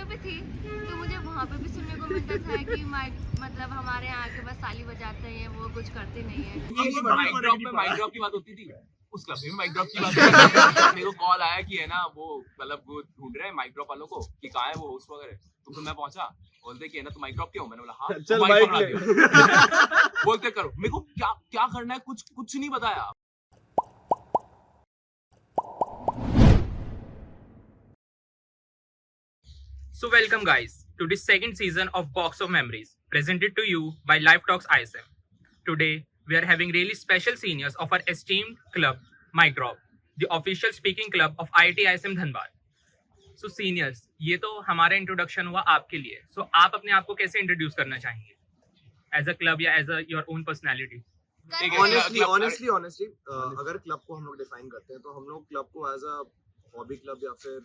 पे थी तो मुझे वहाँ पे भी सुनने को मिलता था कि मतलब हमारे यहाँ के बस ताली बजाते हैं, वो कुछ करते नहीं है। माइक ड्रॉप की बात होती थी उस क्लब में माइक ड्रॉप की बात मेरे को कॉल आया कि है ना वो मतलब वो ढूंढ रहे हैं माइक ड्रॉप वालों को कि कहाँ है वो होस्ट वगैरह। तो फिर मैं पहुंचा, बोलते कि है ना तो माइक ड्रॉप क्यों? मैंने बोला हाँ चल माइक माइक पकड़ा ले। दिया। बोलते करो, मेरे को क्या क्या करना है कुछ नहीं बताया। So welcome guys to the second season of Box of Memories presented to you by Live Talks ISM. Today we are having really special seniors of our esteemed club Mic Drop, the official speaking club of IIT ISM Dhanbad. So seniors, ये तो हमारा introduction हुआ आपके लिए. So आप अपने आप को कैसे इंट्रोड्यूस करना चाहेंगे? As a club या as a your own personality? Honestly, अगर क्लब को हम लोग डिफाइन करते हैं तो हम लोग क्लब को एज अ हॉबी क्लब या फिर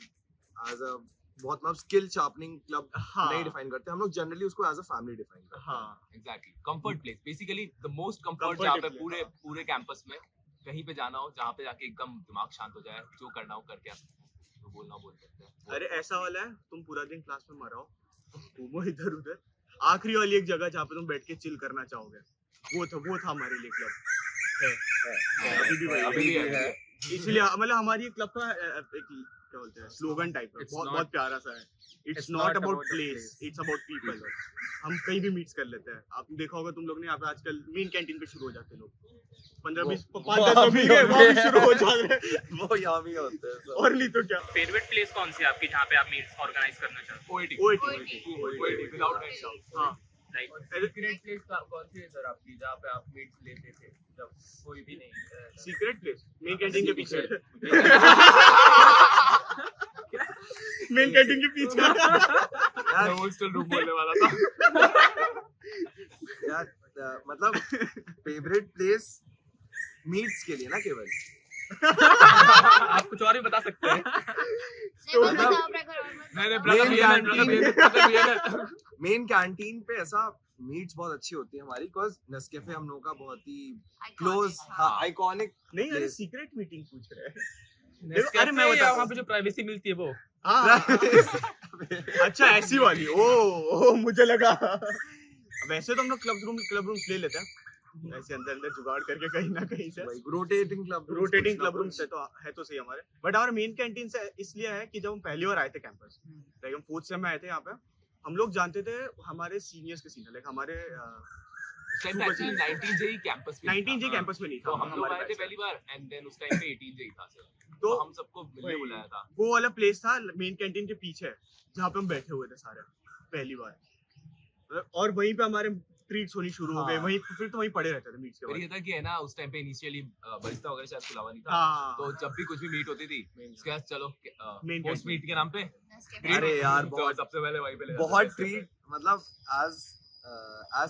एज अ बहुत मतलब स्किल शार्पनिंग क्लब नहीं डिफाइन करते, हम लोग जनरली उसको एज अ फैमिली डिफाइन करते हैं। हाँ exactly, comfort place, basically the most comfort जहाँ पे पूरे कैंपस में कहीं पे जाना हो, जहाँ पे जाके एकदम दिमाग शांत हो जाए, जो करना हो करके तो बोलना बोल सकते हैं। अरे ऐसा वाला है, तुम पूरा दिन क्लास में मराओ, घूमो इधर उधर, आखिरी वाली एक जगह जहाँ पे तुम बैठ के चिल करना चाहोगे, वो था हमारे लिए क्लब। अभी भी है। इसलिए मतलब हमारी क्लब का एक क्या बोलते हैं स्लोगन टाइप है, बहुत प्यारा सा है। It's not about place, it's about people. हम कहीं भी मीट्स कर लेते हैं। आपने देखा होगा तुम लोग ने यहाँ पे आजकल मेन कैंटीन पे शुरू हो जाते हैं लोग, 15-20 5-10 शुरू हो जाते हैं, वो यहाँ भी होते हैं और नहीं तो क्या। फेवरेट प्लेस कौन सी है आपकी जहाँ पे आप मीट्स ऑर्गेनाइज करना चाहते हो? OAT without any doubt. हाँ, सीक्रेट प्लेस कौन सी है सर आपकी जहाँ पे आप मीट्स लेते थे जब कोई भी नहीं? सीक्रेट प्लेस मेन कैंटीन के पीछे। मेन कैंटीन के पीछे यार, हॉस्टल रूम बोलने वाला था यार मतलब फेवरेट प्लेस मीट्स के लिए ना केवल आप कुछ और भी बता सकते हैं। मेन कैंटीन पे ऐसा मीट्स बहुत अच्छी होती है हमारी, बिकॉज नेस्कैफे हम लोगों का बहुत ही क्लोज आइकॉनिक। नहीं, अरे सीक्रेट मीटिंग पूछ रहे हैं। अरे मैं वहाँ पे जो प्राइवेसी मिलती है वो। अच्छा ऐसी वाली। ओ मुझे लगा वैसे तो हम लोग क्लब रूम्स ले लेते हैं ऐसे अंदर जुगाड़ करके कहीं ना कहीं से। रोटेटिंग क्लब रूम्स है तो सही हमारे। बट हमारे मेन कैंटीन से इसलिए है कि जब हम पहली बार आए थे कैंपस, लाइक हम 4th सेम में आए थे यहाँ पे, हम लोग जानते थे हमारे सीनियर्स के सीनियर, लाइक हमारे 19 जे कैंपस पे 19 जे कैंपस में नहीं था। तो हम लोग आए थे पहली बार एंड देन उस टाइम पे 18 जे था सर, तो हम सबको मिलने बुलाया था। वो वाला प्लेस था मेन कैंटीन के पीछे जहाँ पे हम बैठे हुए थे सारे पहली बार, और वहीं पे हमारे ट्रीट्स होनी शुरू हो गए। वहीं फिर तो वहीं पड़े रहते थे मीट्स के बाद। ये था कि है ना उस टाइम पे इनिशियली बरिस्ता वगैरह शायद खुला हुआ नहीं था, तो जब भी कुछ भी मीट होती थी उसके बाद चलो पोस्ट मीट के नाम पे अरे यार बहुत सबसे पहले वहीं पे बहुत ट्रीट, मतलब एज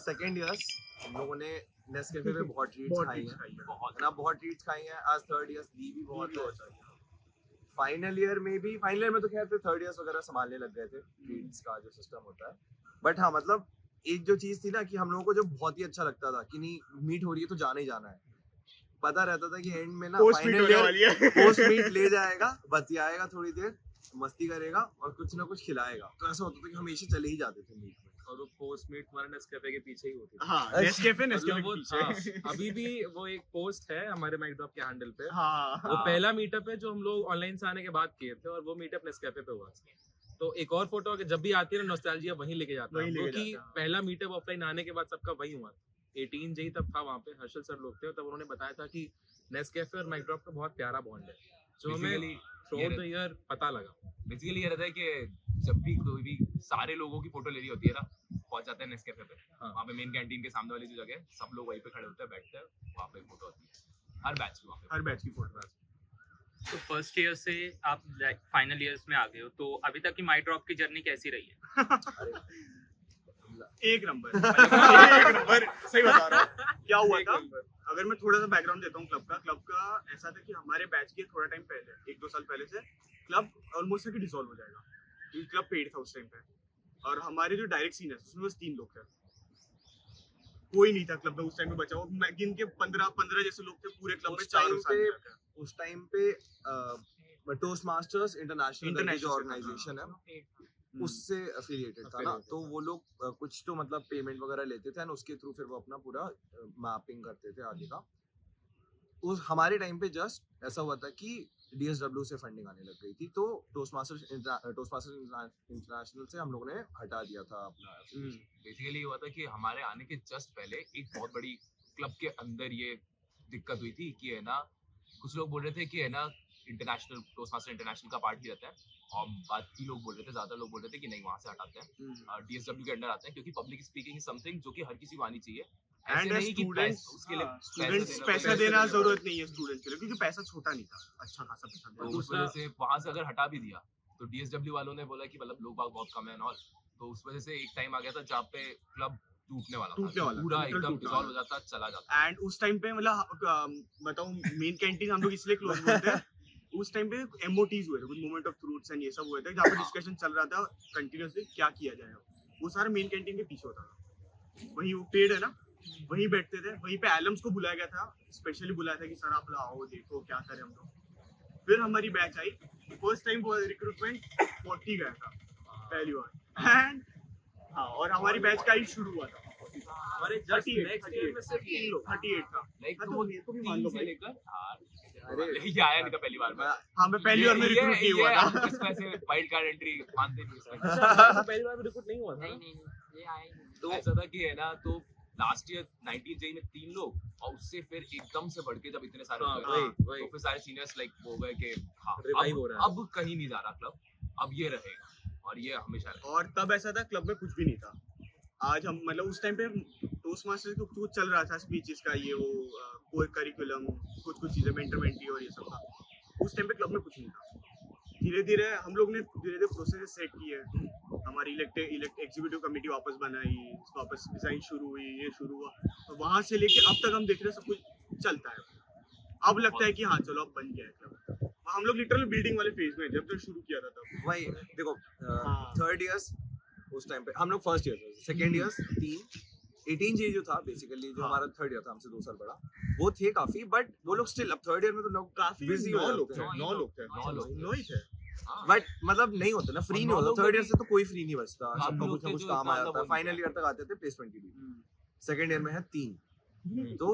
सेकंड इयर्स हम लोगों ने नेस्कैफे में बहुत ट्रीट्स खाई हैं, बहुत ट्रीट्स खाई हैं। आज थर्ड इयर्स ली भी बहुत है। फाइनल ईयर में तो खैर फिर थर्ड इयर्स वगैरह संभालने लग गए थे ट्रीट्स का जो सिस्टम होता है। बट हाँ, मतलब एक जो चीज थी ना कि हम लोगों को जो बहुत ही अच्छा लगता था कि नहीं मीट हो रही है तो जाना ही जाना है। पता रहता था कि एंड में ना फाइनल ईयर पोस्ट मीट ले जाएगा, बतियाएगा थोड़ी देर, मस्ती करेगा और कुछ ना कुछ खिलाएगा। तो ऐसा होता था कि हमेशा चले ही जाते थे मीट में। और वो पोस्ट मीट हमारे नेस्कैफे के पीछे ही होती थी। हाँ, नेस्कैफे मतलब के वो पीछे। अभी भी वो एक पोस्ट है हमारे माइक ड्रॉप के हैंडल पे। हाँ, वो पहला मीटअप है जो हम लोग ऑनलाइन से आने के बाद किए थे, और वो मीटअप नेस्कैफे पे हुआ। तो एक और फोटो जब भी आती है ना नॉस्टैल्जिया वहीं लेके जाता है, क्योंकि पहला मीटअप ऑफलाइन आने के बाद सबका वही हुआ। 18 जे तब था वहाँ पे, हर्षल सर लोग थे, तब उन्होंने बताया था कि नेस्कैफे और माइक ड्रॉप का बहुत प्यारा बॉन्ड है, जो हमें थ्रू आउट द ईयर पता लगा। बेसिकली ये रहता है कि जब भी कोई भी सारे लोगों की फोटो लेनी होती है ना, पहुंच जाते हैं नेस्कैफे पे। वहाँ पे मेन कैंटीन के सामने वाली जो जगह है, सब लोग वहीं पे खड़े होते हैं, बैठते हैं, वहाँ पे फोटो होती है हर बैच की, वहाँ पे हर बैच की फोटो। तो फर्स्ट ईयर से आप फाइनल ईयर्स में आ गए हो, तो अभी तक की माई ड्रॉप की जर्नी कैसी रही है? एक नंबर सही बता रहा हूँ। क्या हुआ था, अगर मैं थोड़ा सा बैकग्राउंड देता हूँ क्लब का ऐसा था कि हमारे बैच के थोड़ा टाइम पहले, 1-2 साल पहले से क्लब ऑलमोस्ट कि डिसॉल्व हो जाएगा, क्योंकि क्लब पेड था उस टाइम पे। और हमारे जो डायरेक्ट सीनियर्स उसमें बस 3 लोग थे, कोई नहीं था क्लब में उस टाइम पे बचा हुआ। मैं गिन के 15 जैसे लोग थे पूरे क्लब में। 4 साल उस टाइम पे टोस्ट मास्टर्स इंटरनेशनल जो ऑर्गेनाइजेशन है, उससे एफिलिएटेड था ना, तो वो लोग कुछ तो मतलब पेमेंट वगैरह लेते थे, और उसके थ्रू फिर वो अपना पूरा मैपिंग करते थे आगे का। उस हमारे टाइम पे जस्ट ऐसा हुआ था कि DSW से फंडिंग आने लग गई थी, तो टोस्टमास्टर्स इंटरनेशनल से हम लोगों ने हटा दिया था अपना। बेसिकली ये हुआ था कि हमारे आने के जस्ट पहले एक बहुत बड़ी क्लब के अंदर ये दिक्कत हुई थी कि है ना, कुछ लोग बोल रहे थे कि है ना इंटरनेशनल टोस्टमास्टर इंटरनेशनल का पार्ट ही रहता है, और बाकी लोग बोल रहे थे, ज्यादा लोग बोल रहे थे कि नहीं वहाँ से हटाते हैं, DSW के अंडर आते हैं, क्योंकि पब्लिक स्पीकिंग इज समथिंग जो कि हर किसी को आनी चाहिए। एंड स्टूडेंट्स पैसा देना जरूरत नहीं है स्टूडेंट्स के लिए, क्योंकि पैसा छोटा नहीं था, अच्छा खासा पैसा तो उस वजह से वहाँ से अगर हटा भी दिया तो DSW वालों ने बोला कि मतलब लोग बाग बहुत कम है और, तो उस वजह से एक टाइम आ गया था जहाँ पे क्लब टूटने वाला था, पूरा एकदम डिसॉल्व हो जाता, चला जाता। एंड उस टाइम पे मतलब बताऊं, मेन कैंटीन हम लोग इसलिए क्लोज बोलते हैं, उस टाइम पे MOTs हुए थे, कुछ मोमेंट ऑफ ट्रूथ्स एंड ये सब हुए थे, जहाँ पे डिस्कशन चल रहा था कंटिन्यूअसली क्या किया जाएगा। वो सारा मेन कैंटीन के पीछे होता था, वहीं वो पेड़ है ना, वहीं बैठते थे, वहीं पे एलम्स को बुलाया गया था, स्पेशली बुलाया था कि सर आप आओ देखो क्या करें हम लोग। फिर हमारी बैच आई, फर्स्ट टाइम वो रिक्रूटमेंट 40 गया था पहली बार, एंड हाँ, और हमारी बैच का ही शुरू हुआ था हमारे जस्ट नेक्स्ट ईयर में सिर्फ 3 लोग 38 था, लाइक तो वो ये तो भी मान लो से लेकर ये आया नहीं था पहली बार में। हाँ, मैं पहली बार में रिक्रूट नहीं हुआ था। इसको ऐसे वाइल्ड कार्ड एंट्री मानते नहीं इसमें। पहली बार में रिक्रूट नहीं हुआ था। नहीं ये आए नहीं। तो ऐसा था कि है ना, तो लास्ट ईयर 19 जेई में 3 लोग, और उससे फिर एकदम से बढ़ के जब इतने सारे हो गए, तो फिर सारे सीनियर्स लाइक हो गए कि हाँ रिवाइव हो रहा है। अब कहीं नहीं जा रहा क्लब, अब ये रहेगा और ये हमेशा रहेगा। और तब ऐसा था क्लब में कुछ भी नहीं था। आज हम मतलब उस टाइम पे टोस्ट मास्टर को कुछ चल रहा था, स्पीचेस का ये वो कोर करिकुलम, कुछ चीजें मेंटरमेंटी और ये सब था। उस टाइम पे क्लब में कुछ नहीं था। धीरे धीरे हम लोग ने प्रोसेस सेट किए, हमारी एग्जीक्यूटिव कमेटी वापस बनाई, वापस डिजाइन शुरू हुई, ये शुरू हुआ, तो वहां से लेके अब तक हम देख रहे हैं सब कुछ चलता है। अब लगता है कि हाँ चलो अब बन गया है क्लब। हम लोग लिटरली बिल्डिंग वाले फेज में जब तक शुरू किया था तब। वही देखो, थर्ड ईयर्स उस टाइम पे हम लोग फर्स्ट ईयर, सेकंड ईयर्स 18 जे जो था बेसिकली, जो हमारा थर्ड ईयर था हमसे 2 साल बड़ा, वो थे काफी, बट वो लोग स्टिल, अब थर्ड ईयर में तो लोग काफी बिजी हो 9 जाते लोग थे, हैं। 9 लोग थे, 9 ही थे। बट मतलब नहीं होता ना, फ्री नहीं होता थर्ड ईयर से, तो कोई फ्री नहीं बचता, हाँ, सबका कुछ ना कुछ काम आ जाता है। फाइनल ईयर तक आते थे प्लेसमेंट के लिए, सेकंड ईयर में है 3, तो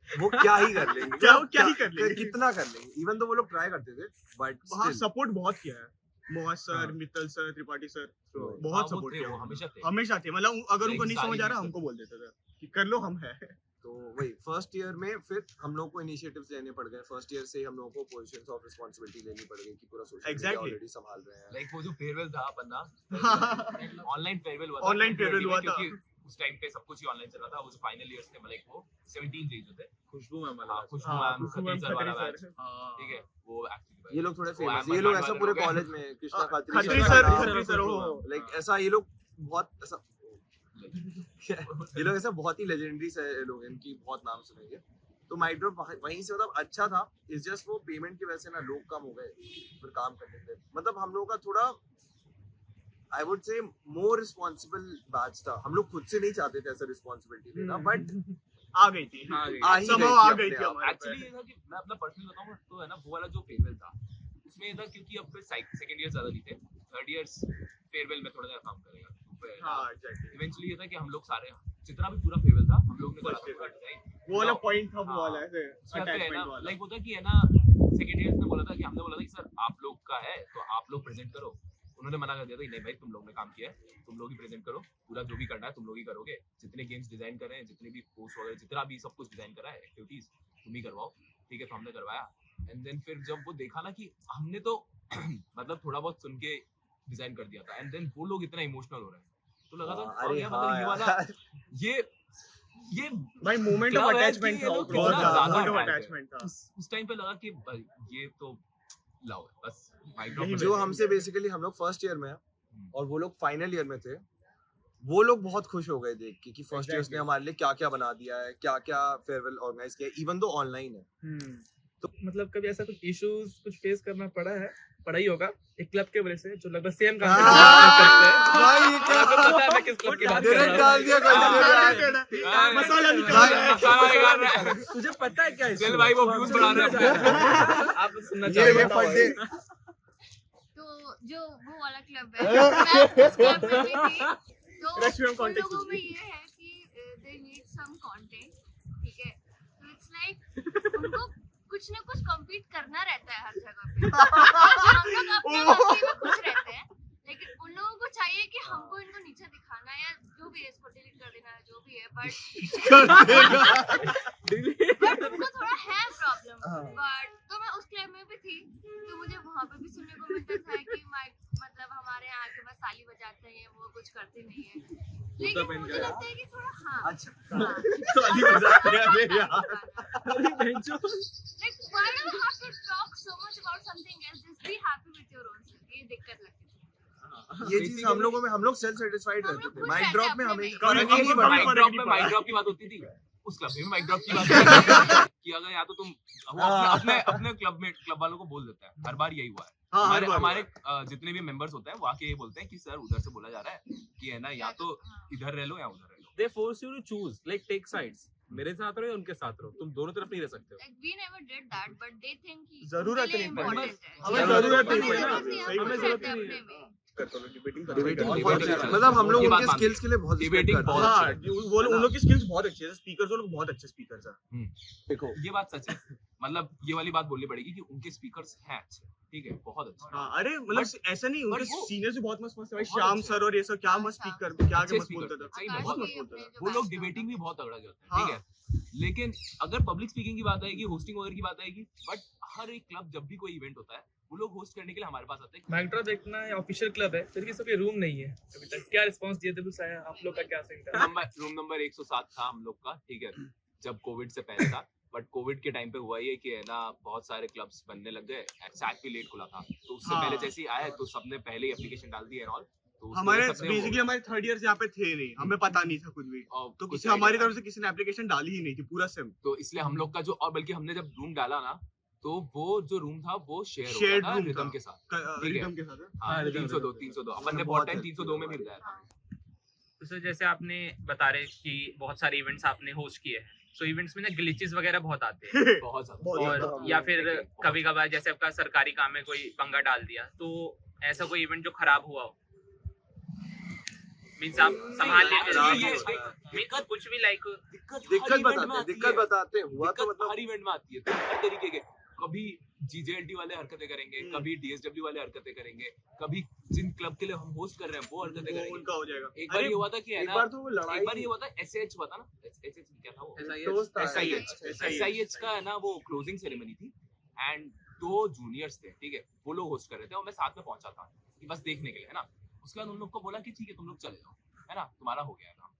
वो क्या ही कर लेंगे, क्या ही कर लेंगे, कितना कर लेंगे। इवन तो वो लोग ट्राई करते थे, बट वहाँ सपोर्ट बहुत किया है। Mohan sir, Mittal sir, Tripathi sir बहुत सपोर्ट किया, हमेशा थे। मतलब अगर उनको नहीं समझ आ रहा हमको बोल देते थे कि कर लो, हम है। तो वही फर्स्ट ईयर में फिर हम लोग को इनिशिएटिव्स लेने पड़ गए। फर्स्ट ईयर से हम लोगों को पोजीशंस ऑफ रिस्पांसिबिलिटी लेनी पड़ गई कि पूरा सोशल मीडिया ऑलरेडी संभाल रहे हैं। लाइक वो जो फेयरवेल था अपना, ऑनलाइन फेयरवेल हुआ था, ऑनलाइन फेयरवेल हुआ था, क्योंकि उस टाइम पे सब कुछ ही ऑनलाइन चल रहा था। वो जो फाइनल ईयर्स थे, लाइक वो 17 जेई जो थे, खुशबू मैम वाला, खुशबू मैम, खत्री सर वाला बैच, ठीक है, वो एक्चुअली ये लोग थोड़े फेमस, ये लोग ऐसा पूरे कॉलेज में कृष्णा खत्री सर लाइक ऐसा, ये लोग बहुत ऐसा ये लोग ऐसा बहुत ही लेजेंडरी से लोग, इनकी बहुत नाम सुनेंगे। तो माइड्रॉप वहीं से मतलब अच्छा था, इस जस्ट वो पेमेंट की वजह से ना लोग कम हो गए फिर काम करने के। मतलब हम लोगों का थोड़ा I would say more responsible batch था। हम लोग खुद से नहीं चाहते थे ऐसा रिस्पॉन्सिबिलिटी लेना, बट आ गई थी, आ गई थी हमारे। एक्चुअली ये था कि मैं अपना पर्सनल बताऊं तो है ना, वो वाला जो फेयरवेल था उसमें ये था, क्योंकि अब फिर सेकंड ईयर ज्यादा नहीं थे, थर्ड ईयर्स फेयरवेल में थोड़ा ज्यादा काम करेगा। हाँ एग्जैक्टली, इवेंचुअली ये था कि हम लोग सारे जितना भी पूरा फेयरवेल था हम लोग ने करा था पूरा डिजाइन। वो वाला पॉइंट था, वो वाला ऐसे उसमें है अटैचमेंट ना, वाला। लाइक होता कि है ना, सेकंड ईयर में बोला था कि हमने बोला था कि सर आप लोग का है तो आप लोग प्रेजेंट करो। उन्होंने मना कर दिया था कि नहीं भाई, तुम लोग ने काम किया है, तुम लोग ही प्रेजेंट करो, पूरा जो भी करना है तुम लोग ही करोगे, जितने गेम्स डिजाइन कर रहे हैं, जितने भी पोस्ट वगैरह, जितना भी सब कुछ डिजाइन करा है, एक्टिविटीज तुम ही करवाओ। ठीक है, तो हमने करवाया। एंड देन फिर जब वो देखा ना कि हमने तो मतलब थोड़ा बहुत सुन के डिजाइन कर दिया था, एंड देन वो लोग इतना इमोशनल हो रहे हैं, तो लगा था अरे मतलब ये वाला ये भाई मोमेंट ऑफ अटैचमेंट था, बहुत ज्यादा अटैचमेंट था। उस टाइम पे लगा कि ये तो लाओ बस माइक्रो जो हमसे बेसिकली हम लोग फर्स्ट ईयर में हैं और वो लोग फाइनल ईयर में थे, वो लोग बहुत खुश हो गए देख के कि फर्स्ट ईयर्स ने हमारे लिए क्या क्या बना दिया है, क्या क्या फेयरवेल ऑर्गेनाइज किया, इवन दो ऑनलाइन है। तो मतलब कभी ऐसा कुछ इश्यूज कुछ फेस करना पड़ा है, पड़ा ही होगा एक क्लब के वजह से, जो लगभग सेम काम करते हैं। भाई क्या पता है मैं किस क्लब की बात कर डायरेक्ट रहा डाल दिया कोई मसाला निकाल रहा है। हूँ। तुझे पता है क्या चल भाई, वो व्यूज बढ़ा रहे हैं आप सुनना ये चाहोगे? फटे तो जो वो वाला क्लब है मैं उस क्लब में भी थी तो Restaurant उन context लोगों में ये है कि दे नीड सम कंटेंट ठीक है तो इट्स लाइक उनको कुछ ना कुछ कम्पीट करना रहता है हर जगह पे हम लोग अपने मस्ती में खुश रहते हैं लेकिन उन लोगों को चाहिए कि हमको इनको नीचे दिखाना है या जो भी है इसको डिलीट कर देना है जो भी है बट उनको थोड़ा है प्रॉब्लम बट तो मैं उस क्लब में भी थी तो मुझे वहाँ पे भी सुनने को मिलता था कि मतलब हमारे यहाँ के बस ताली बजाते हैं वो कुछ करते नहीं है लेकिन मुझे लगता है कि थोड़ा हाँ ताली बजाते हैं अरे यार like why do you have to talk so much about something else just be happy with your own self ये दिक्कत लगती है ये चीज हम लोगों में हम लोग सेल्फ सेटिस्फाइड हम रहते लोग थे खुश माइक रहते ड्रॉप हैं में अपने हमें में। फर्क ही नहीं कभी- पड़ता कभी- माइक ड्रॉप में माइक ड्रॉप की बात होती थी उस क्लब में माइक ड्रॉप की बात होती थी कि अगर या तो तुम वो अपने क्लब वालों को बोल देता है हर बार यही हुआ है हाँ, हर हमारे बार हमारे जितने भी मेंबर्स होते हैं वो आके ये बोलते हैं कि सर उधर से बोला जा रहा है कि है ना या तो इधर रह लो या उधर रह लो they force you to choose like take sides मेरे साथ रहो या उनके साथ रहो तुम दोनों तरफ नहीं रह सकते हो like we never did that but they think कि जरूरत उनके लिए नहीं पड़ती। important है हमें जरूरत नहीं हमें पड़ती। जरूरत नहीं है, सही हम में खुश जरूरत रहते हैं नहीं है। अपने में डिबेटिंग Debating बहुत अच्छा है। मतलब हम लोग ये बात उनके मानते स्किल्स के लिए बहुत Debating रिस्पेक्ट करते बहुत हैं हाँ वो उन लोग की स्किल्स बहुत अच्छी है स्पीकर्स लोग बहुत अच्छे स्पीकर्स हैं देखो ये बात सच है मतलब ये वाली बात बोलनी पड़ेगी कि उनके स्पीकर्स हैं अच्छे ठीक है बहुत अच्छे हाँ अरे मतलब ऐसा नहीं उनके but वो- सीनियर्स भी बहुत मस्त मस्त है भाई बहुत श्याम अच्छे सर और ये सब क्या मस्त स्पीकर क्या अच्छे मस्त बोलते speakers थे सही में आकाश बहुत भी मस्त बोलते अपने थे। जो वो लोग बैठते हैं। डिबेटिंग भी बहुत तगड़ा करते हैं हाँ। ठीक है लेकिन अगर पब्लिक स्पीकिंग की बात आएगी होस्टिंग वगैरह की बात आएगी बट हर एक क्लब जब भी कोई इवेंट होता है वो लोग होस्ट करने के लिए हमारे पास आते हैं माइक ड्रॉप देखना है ऑफिशियल क्लब है फिर भी सबके रूम नहीं है अभी तक क्या रिस्पांस दिए थे कुछ आया आप लोग का क्या सीन था रूम नंबर 107 था हम लोग का ठीक है जब कोविड से पहले था बट कोविड के टाइम पे हुआ ये कि है ना बहुत सारे क्लब्स बनने लग गए सैक भी लेट खुला था तो उससे हाँ। पहले जैसे ही आया तो सबने पहले ही एप्लीकेशन डाल दी एंड ऑल तो उसके हमारे लिए सबने वो- बेसिकली हमारे थर्ड इयर्स यहाँ पे थे नहीं हमें पता नहीं था कुछ भी और तो कुछ किसी हमारी idea तरफ से किसी ने एप्लीकेशन डाली ही नहीं थी पूरा सिम तो इसलिए हम लोग का जो और बल्कि हमने जब रूम डाला ना तो वो जो रूम था वो शेयर हो Shared गया था room रिदम था। के साथ ठीक है। रिदम के साथ है। हाँ, rhythm 302 अपन ने बहुत बहुत टाइम है। 302 में भी लगाया था तो सर जैसे आपने बता रहे कि बहुत सारे इवेंट्स आपने होस्ट किए हैं सो इवेंट्स में ना ग्लिचेस वगैरह बहुत आते हैं बहुत ज्यादा बहुत और ज्यादा। या फिर कभी कभार जैसे आपका सरकारी काम में कोई पंगा डाल दिया तो ऐसा कोई इवेंट जो खराब हुआ हो मींस आप संभाल लेते खराब हो हुआ। मींस कुछ भी लाइक दिक्कत बताते हुआ तो मतलब हर इवेंट में आती है तो हर तरीके के कभी जीजेएलटी वाले हरकतें करेंगे कभी डीएसडब्ल्यू वाले हरकतें करेंगे कभी जिन क्लब के लिए हम होस्ट कर रहे हैं वो हरकतें वो करेंगे उनका हो जाएगा एक बार ये हुआ था कि है एक ना बार तो वो लड़ाई एक बार ये हुआ था एसएच हुआ था ना एसएच क्या था वो दोस्त था, एसआईएच का है ना वो क्लोजिंग सेरेमनी थी एंड 2 जूनियर्स थे ठीक है वो लोग होस्ट कर रहे थे और मैं साथ में पहुंचा था कि बस देखने के लिए है ना उसके बाद उन लोग को बोला कि ठीक है तुम लोग चले जाओ है ना तुम्हारा हो गया काम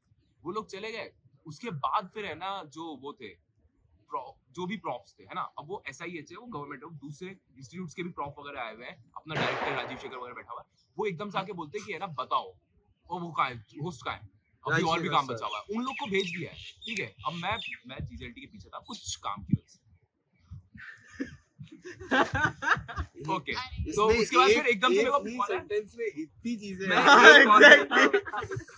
वो लोग चले गए उसके बाद फिर है ना जो वो थे जो भी प्रॉप्स थे है ना अब वो एसआईएच है वो गवर्नमेंट है दूसरे इंस्टीट्यूट्स के भी प्रॉप वगैरह आए हुए हैं अपना डायरेक्टर राजीव शेखर वगैरह बैठा हुआ है वो एकदम से आके बोलते हैं कि है ना बताओ वो कहाँ है होस्ट कहाँ है अभी और भी काम बचा हुआ है उन लोग को भेज दिया है ठीक है अब मैं जीजेएलटी के पीछे था कुछ काम की वजह से ओके तो उसके बाद फिर एकदम से मेरे को call आया। सेंटेंस में इतनी चीजें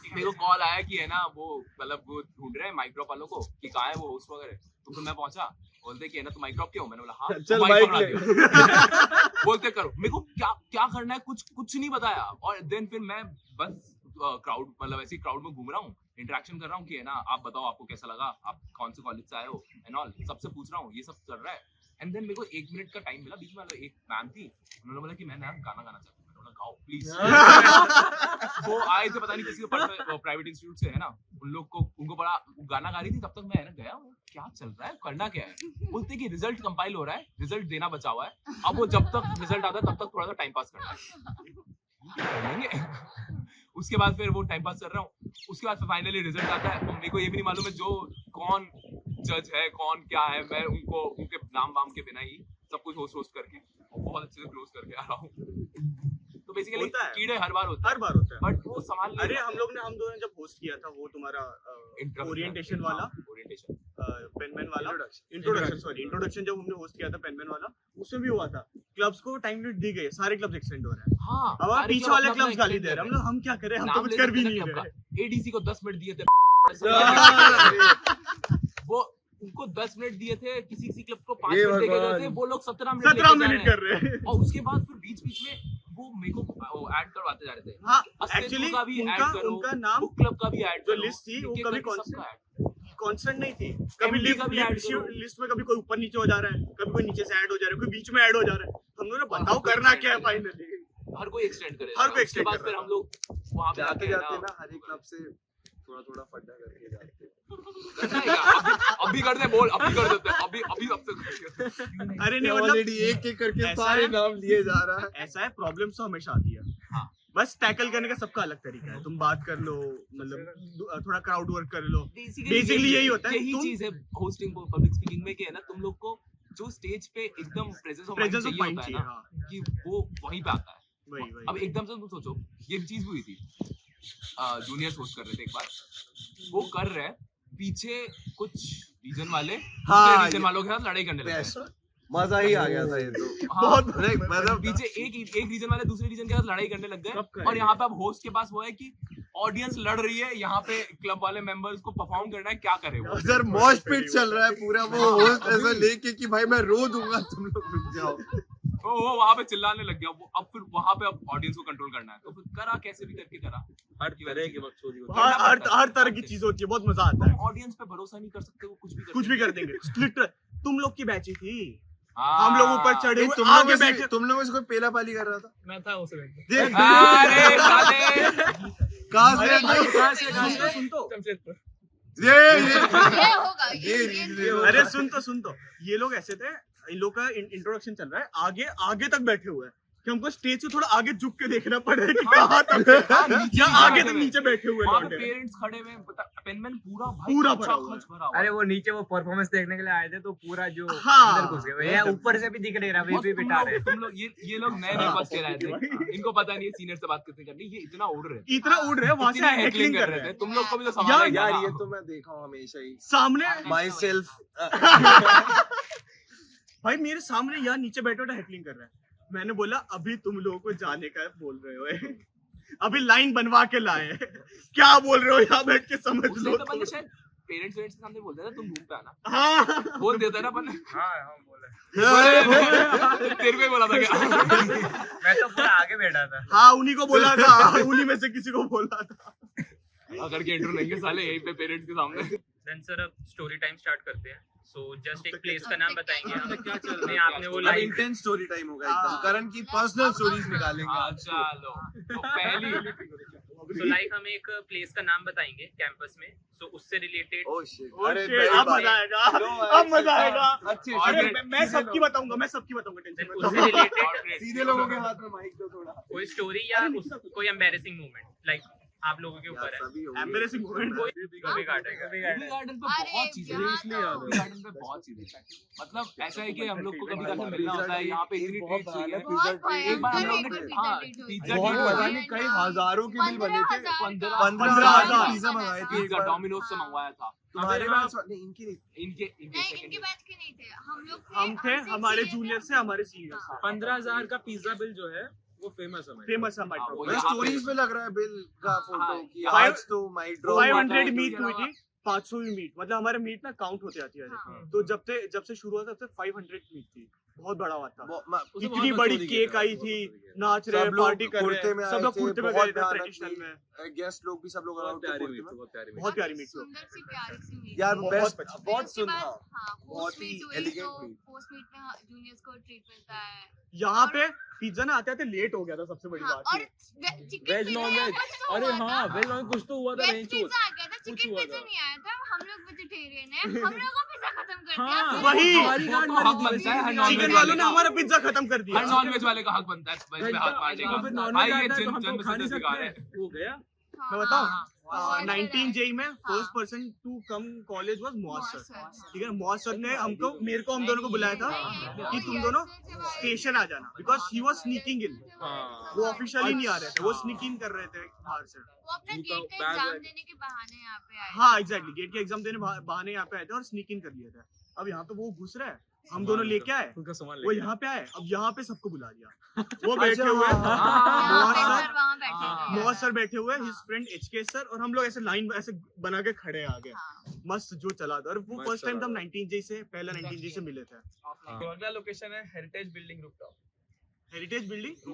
मेरे को कॉल आया कि है ना वो मतलब वो ढूंढ रहे हैं माइक ड्रॉप वालों को कि कहाँ है वो होस्ट वगैरह तो फिर मैं पहुंचा बोलते कि है ना तो माइक ड्रॉप क्यों मैंने बोला हाँ चल mic mic पकड़ा ले। दिया। बोलते करो मेरे को क्या करना है कुछ नहीं बताया और देन फिर मैं बस क्राउड मतलब ऐसे क्राउड में घूम रहा हूँ इंटरेक्शन कर रहा हूँ कि है ना आप बताओ आपको कैसा लगा आप कौन से कॉलेज से आए हो एंड ऑल सबसे पूछ रहा हूँ ये सब चल रहा है एंड देन मेरे को 1 मिनट का टाइम मिला बीच में एक मैम थी उन्होंने बोला कि मैं ना गाना गाना चाहती हूँ मैंने बोला गाओ प्लीज वो आए थे पता नहीं किसी को प्राइवेट इंस्टीट्यूट से है ना उन लोग को उनको बड़ा गाना गा रही थी तब तक मैं है ना गया क्या चल रहा है करना क्या है बोलते कि रिजल्ट कंपाइल हो रहा है रिजल्ट देना बचा हुआ है अब वो जब तक रिजल्ट आता है तब तक थोड़ा सा टाइम पास करना है उसके बाद फिर वो टाइम पास कर रहा हूँ उसके बाद फाइनली रिजल्ट आता है मेरे को ये भी नहीं मालूम है जो कौन जज है कौन क्या है मैं उनको उनके नाम वाम के बिना ही सब कुछ होस्ट करके बहुत अच्छे से क्लोज करके आ रहा हूँ तो बेसिकली होता है। कीड़े हर बार होते हर बार होता है बट वो संभाल अरे हम दोनों ने जब होस्ट किया था वो तुम्हारा ओरिएंटेशन वाला ओरिएंटेशन पेनमैन वाला इंट्रोडक्शन जब हमने होस्ट किया था पेनमैन वाला उसमें भी हुआ था क्लब्स को टाइम लिमिट दी गई सारे क्लब्स एक्सटेंड हो रहे हैं हाँ अब आप पीछे वाले क्लब्स गाली दे रहे हैं हम क्या करें हम तो कुछ कर भी नहीं रहे एडीसी को 10 मिनट दिए थे वो उनको 10 मिनट दिए थे किसी क्लब को 5 मिनट देके गए थे वो लोग 17 मिनट 17 मिनट कर रहे हैं और उसके बाद फिर बीच में वो मेरे को ऐड करवाते जा रहे थे। हाँ अस्तित्व एक्चुअली का भी ऐड उनका करो, उनका नाम बुक क्लब का भी ऐड जो करो, लिस्ट थी वो एक-एक कभी करके सबका ऐड। कांस्टेंट नहीं थी, कभी MD का भी ऐड करो। लिस्ट में कभी कोई ऊपर नीचे हो जा रहा है, कभी कोई नीचे से ऐड हो जा रहा है, कोई बीच में ऐड हो जा रहा है। हम लोग ने बताओ करना क्या है फाइनली। हर कोई एक्सटेंड करे, हर कोई उसके extend बाद कर फिर रहा हम लोग वहाँ पे जाते जाके जाते ना ना हर एक क्लब से थोड़ा थोड़ा फड्डा करके जाते हैं। करना है क्या? अभी करते हैं, बोल अभी कर देते हैं, अभी अब तक अरे नहीं मतलब ऑलरेडी एक एक करके ऐसा सारे है? नाम लिए जा रहा है। ऐसा है, प्रॉब्लम्स तो हमेशा आती है। हाँ। बस टैकल करने का सबका अलग तरीका है। तुम बात कर लो, मतलब थोड़ा क्राउड वर्क कर लो। Basically यही होता है, यही तुम- चीज है होस्टिंग पब्लिक स्पीकिंग में, क्या है ना, तुम लोग को जो स्टेज पे एकदम presence of mind presence of चाहिए माइंड होता है चाहिए। ना, हाँ कि वो वहीं पे आता है। वही अब वही एकदम से तुम सोचो, ये चीज भी हुई थी, जूनियर्स होस्ट कर रहे थे एक बार, वो कर रहे हैं, पीछे कुछ रीजन वाले दूसरे रीजन ये- वालों के साथ लड़ाई करने लगे बेस्ट मजा ही आ गया था ये तो। हाँ, नहीं मतलब पीछे एक रीजन वाले दूसरे रीजन के साथ लड़ाई करने लग कब गए, का और यहाँ पे अब होस्ट के पास वो है कि ऑडियंस लड़ रही है, यहाँ पे क्लब वाले मेंबर्स को परफॉर्म करना है, क्या करे वो? सर मॉश पिट चल रहा है पूरा, वो होस्ट ऐसा लेके कि भाई मैं रो दूंगा, तुम लोग रुक जाओ। वो वहाँ पे चिल्लाने लग गया वो। अब फिर वहाँ पे अब ऑडियंस को कंट्रोल करना है, तो फिर करा कैसे भी करके करा। हर तरह की बकचोदी होती हर तरह की चीज होती है, बहुत मजा आता है। ऑडियंस पे भरोसा नहीं कर सकते, वो कुछ भी कर देंगे। Literal, तुम लोग की बैच ही थी, हाँ। हम लोग ऊपर चढ़े हुए आगे बैठे। तुम लोगों से कोई पेला पाली कर रहा था? है। मैं था उस समय देख अरे साले, कहाँ से अरे भाई, कहाँ सुन तो जमशेदपुर। ये ये होगा ये अरे सुन तो ये लोग ऐसे थे, इन लोग का इंट्रोडक्शन चल रहा है, आगे आगे तक बैठे हुए हैं कि हमको स्टेज से थोड़ा आगे झुक के देखना पड़ेगा कि कहाँ तक है। या आगे तक नीचे बैठे हुए वहाँ पे लौटे। पेरेंट्स खड़े हुए हैं, पेनमैन पूरा भाई पूरा खचा भरा हुआ है। खच भरा हुआ है। अरे वो नीचे वो परफॉर्मेंस देखने के लिए आए थे तो पूरा जो हाँ। अंदर घुस गए या ऊपर से भी दिख नहीं रहा, वे भी बिठा रहे। तुम लोग ये लोग नए नए बस के रहे थे, इनको पता नहीं है सीनियर से बात कैसे करनी, ये इतना उड़ रहे हैं, इतना उड़ रहे हैं, वहां से इतनी हैकलिंग हेकलिंग कर रहे थे। तुम लोग को भी तो संभाला ही यार जाना। ये तो मैं देखा हूँ हमेशा ही सामने माई सेल्फ। भाई मेरे सामने यहाँ नीचे बैठे बैठे हैकलिंग कर रहा है। मैंने बोला अभी तुम लोगों को जाने का बोल रहे हो, अभी लाइन बनवा के लाए हैं। क्या बोल रहे हो यहाँ बैठ के समझ उस लो। दिन तो पहले शायद पेरेंट्स के सामने बोलते थे तुम रूम पे आना, हाँ बोल देता है ना अपन। हाँ हम बोले, तेरे को ही बोला था क्या? मैं तो पूरा आगे बैठा था। हाँ उन्हीं को बोला था, उन्हीं में से किसी को बोला था। अगर के इंट्रो लेंगे साले यहीं पे पेरेंट्स के सामने। देन सर अब स्टोरी टाइम स्टार्ट करते हैं। सो जस्ट एक प्लेस का नाम बताएंगे आप। क्या चल रहा है? नहीं, आपने वो अब लाइक इंटेंस स्टोरी टाइम होगा एकदम, करण की पर्सनल स्टोरीज निकालेंगे आज। चलो तो पहली सो लाइक हम एक प्लेस का नाम बताएंगे कैंपस में, सो उससे रिलेटेड ओह शिट, अरे पहली अब बात। मजा आएगा, नो, अब मजा आएगा। अच्छी अरे अच्छी। मैं सबकी बताऊंगा, मैं सबकी बताऊंगा, टेंशन मत उससे लो। रिलेटेड सीधे लोगों के हाथ में माइक दो थोड़ा। कोई स्टोरी या कोई एम्बैरेसिंग मोमेंट लाइक आप लोगों के ऊपर है। सभी होंगे। Embarrassing moment. कभी काटेगा। कभी गार्डन पे अरे बहुत चीजें यहाँ इसलिए तो- याद है। गार्डन पे बहुत चीजें, मतलब ऐसा है कि हम लोग को कभी कभी मिलना होता है, यहाँ पे इतनी ट्रीट्स हुई है। बहुत एक बार हम लोग भयंकर ने हाँ पिज्जा पिज्जा बहुत डेट पता हुई नहीं कई हजारों के बिल बने थे। 15,000 पिज्जा मंगाए थे एक पिज्जा बार। डोमिनोज से मंगवाया था। तुम्हारे पास नहीं, इनकी नहीं। इनके नहीं second इनके year। बैच के नहीं थे, हम लोग हम थे, हमसे हमारे senior जूनियर थे। से हमारे सीनियर से। 15,000 का पिज्जा बिल जो है वो फेमस है हमारे। फेमस है हाँ, वो माइक्रो। भाई यहाँ पे- स्टोरीज में लग रहा है बिल का फोटो हाँ, कि हाँ। आज तो माइक ड्रॉप 500 हुआ मीट था, हुई थी, 500 मीट, मतलब हमारे मीट ना काउंट होते आती है। हाँ। तो जब से शुरू हुआ था तब से 500 मीट थी, बहुत बड़ा हुआ था। उसमें इतनी बहुत बड़ी बकचोदी की केक था, आई बहुत थी, बकचोदी की। नाच रहे, सब लोग पार्टी कर कुर्ते रहे में सब आए लोग थे, कुर्ते में बहुत गए थे भयानक ट्रेडिशनल थी। में। गेस्ट लोग भी सब लोग बहुत around थे प्यारी कुर्ते हुई में। थी, बहुत प्यारी हुई बहुत थी। प्यारी मीट थी। सुंदर सी प्यारी सी मीट यार थी। बेस्ट फिर बहुत उसके सुंदर। बाद, हाँ, बहुत पोस्ट ही मीट हुई elegant तो हुई। पोस्ट मीट में जूनियर्स को ट्रीट मिलता है। यहाँ पे पिज्जा ना आते आते लेट हो गया था, सबसे बड़ी हाँ, बात और ये। चिकन वेज नॉन वेज, अरे हाँ वेज नॉन कुछ तो हुआ था, वेज नहीं पिज्जा आ गया था, कुछ चिकन हुआ पिज्जा था। नहीं आया था। हम लोग वेजिटेरियन है, हम लोग का पिज्जा खत्म कर दिया। हाँ, फिर- वही। हमारी गांड तो मारी हक थी बनता है, हर वैसे। नॉन-वेज चिकन वालों ने वाले हमारा पिज्जा खत्म कर हर दिया। नॉनवेज वाले का हक बनता है भाई पे हाथ मारने तो फिर का। नॉन भाई वेज ये आता है तो जिम हम जन्म तो खा से नहीं सिखा रहे सकते, वो गया। हाँ, मैं बताऊं, हाँ, हाँ। 19 जेई में हाँ। First person to come college was मॉस सर। मॉस ठीक है, मॉस सर ने हमको, मेरे को, हम दोनों को बुलाया था कि तुम दोनों स्टेशन आ जाना, बिकॉज ही वाज स्नीकिंग इन। हाँ। वो ऑफिशियली नहीं आ रहे थे, वो स्नीक इन कर रहे थे बाहर से। वो अपना उनका गेट का बैग एग्जाम वैग- देने के बहाने यहाँ पे आए। हाँ एग्जैक्टली, गेट के एग्जाम देने बहाने यहाँ पे आए थे और स्नीक इन कर लिया था। अब यहाँ पे वो घुस रहा है, हम दोनों लेके आए, उनका सामान वो लेके यहाँ पे आए, अब यहाँ पे सबको बुला लिया। वो बैठे हुए यहाँ मॉस पे सर, सर वहाँ बैठे थे। मॉस सर बैठे हुए, हिज फ्रेंड HK सर, और हम लोग ऐसे लाइन ऐसे बना के खड़े आ गए। हाँ। मस्त जो चला था, और वो मस्त फर्स्ट टाइम चला हम था। 19 जे से, पहला 19 जे से मिले थे। तो अगला लोकेशन है heritage building rooftop. Heritage building